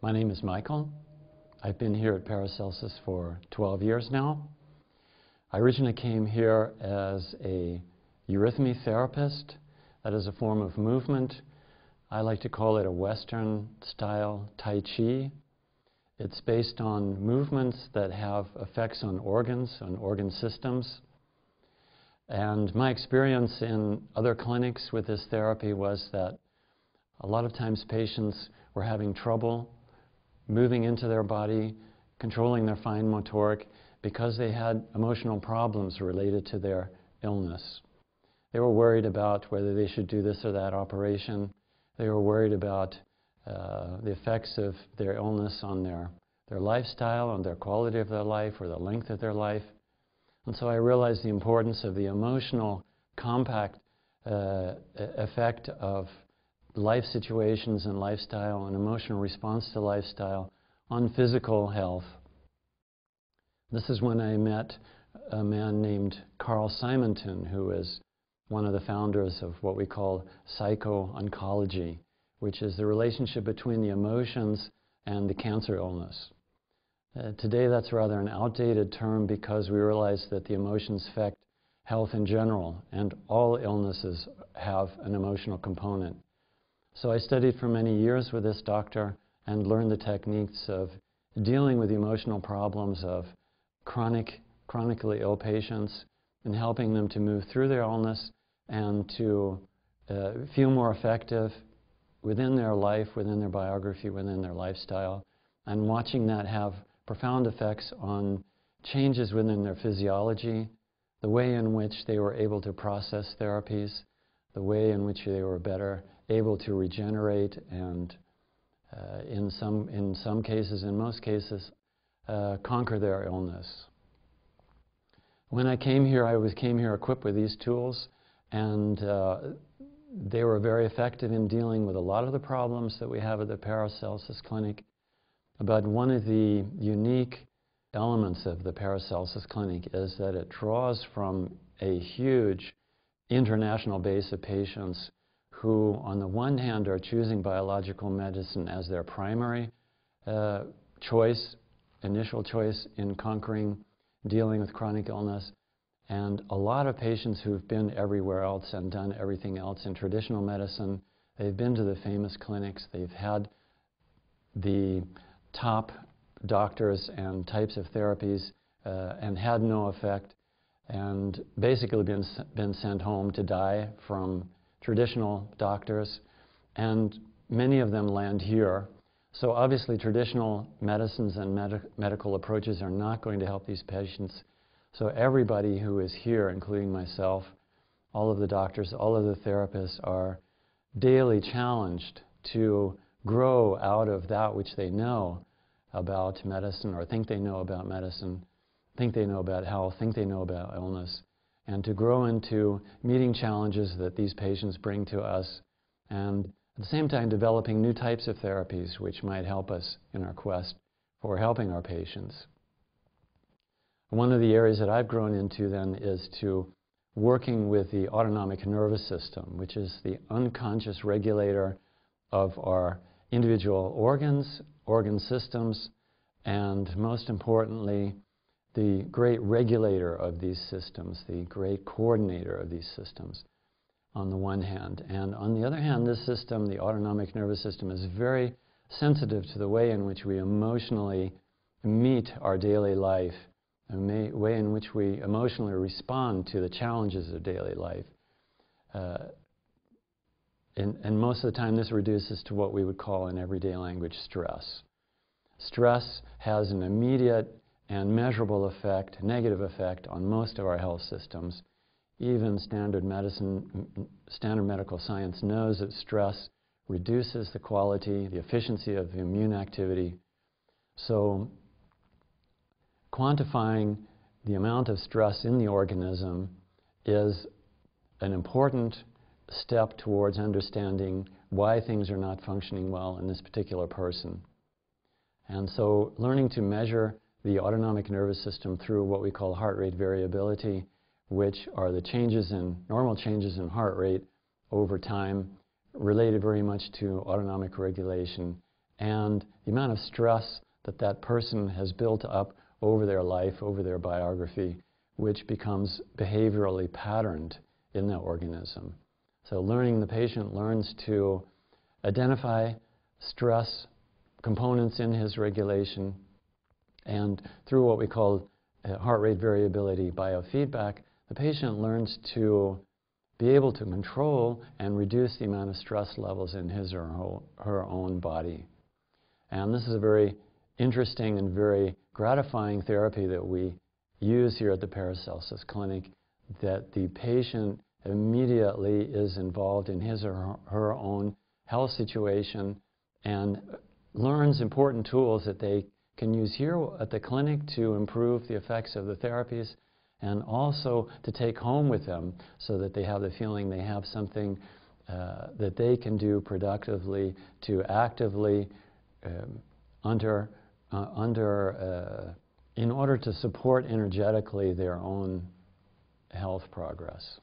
My name is Micheal. I've been here at Paracelsus for 12 years now. I originally came here as a Eurythmy therapist. That is a form of movement. I like to call it a Western style Tai Chi. It's based on movements that have effects on organs, on organ systems. And my experience in other clinics with this therapy was that a lot of times patients were having trouble moving into their body, controlling their fine motoric, because they had emotional problems related to their illness. They were worried about whether they should do this or that operation. They were worried about the effects of their illness on their lifestyle, on their quality of their life, or the length of their life. And so I realized the importance of the emotional compact effect of life situations and lifestyle and emotional response to lifestyle on physical health. This is when I met a man named Carl Simonton, who is one of the founders of what we call psycho-oncology, which is the relationship between the emotions and the cancer illness. Today that's rather an outdated term because we realize that the emotions affect health in general, and all illnesses have an emotional component. So I studied for many years with this doctor and learned the techniques of dealing with the emotional problems of chronically ill patients and helping them to move through their illness and to feel more effective within their life, within their biography, within their lifestyle, and watching that have profound effects on changes within their physiology, the way in which they were able to process therapies, the way in which they were better able to regenerate and in some cases, in most cases, conquer their illness. When I came here, came here equipped with these tools, and they were very effective in dealing with a lot of the problems that we have at the Paracelsus Clinic. But one of the unique elements of the Paracelsus Clinic is that it draws from a huge international base of patients who, on the one hand, are choosing biological medicine as their primary choice, initial choice in dealing with chronic illness, and a lot of patients who've been everywhere else and done everything else in traditional medicine. They've been to the famous clinics, they've had the top doctors and types of therapies and had no effect, and basically been sent home to die from traditional doctors, and many of them land here. So obviously traditional medicines and medical approaches are not going to help these patients. So everybody who is here, including myself, all of the doctors, all of the therapists, are daily challenged to grow out of that which they know about medicine, or think they know about medicine, think they know about health, think they know about illness, and to grow into meeting challenges that these patients bring to us, and at the same time developing new types of therapies which might help us in our quest for helping our patients. One of the areas that I've grown into then is to working with the autonomic nervous system, which is the unconscious regulator of our individual organs, organ systems, and most importantly, the great regulator of these systems, the great coordinator of these systems, on the one hand. And on the other hand, this system, the autonomic nervous system, is very sensitive to the way in which we emotionally meet our daily life, the way in which we emotionally respond to the challenges of daily life. And most of the time, this reduces to what we would call in everyday language stress. Stress has an immediate and measurable effect, negative effect, on most of our health systems. Even standard medical science knows that stress reduces the quality, the efficiency of the immune activity. So quantifying the amount of stress in the organism is an important step towards understanding why things are not functioning well in this particular person. And so learning to measure the autonomic nervous system through what we call heart rate variability, which are the normal changes in heart rate over time, related very much to autonomic regulation and the amount of stress that that person has built up over their life, over their biography, which becomes behaviorally patterned in the organism. So the patient learns to identify stress components in his regulation, and through what we call heart rate variability biofeedback, the patient learns to be able to control and reduce the amount of stress levels in his or her own body. And this is a very interesting and very gratifying therapy that we use here at the Paracelsus Clinic, that the patient immediately is involved in his or her own health situation and learns important tools that they can use here at the clinic to improve the effects of the therapies, and also to take home with them so that they have the feeling they have something that they can do productively to actively in order to support energetically their own health progress.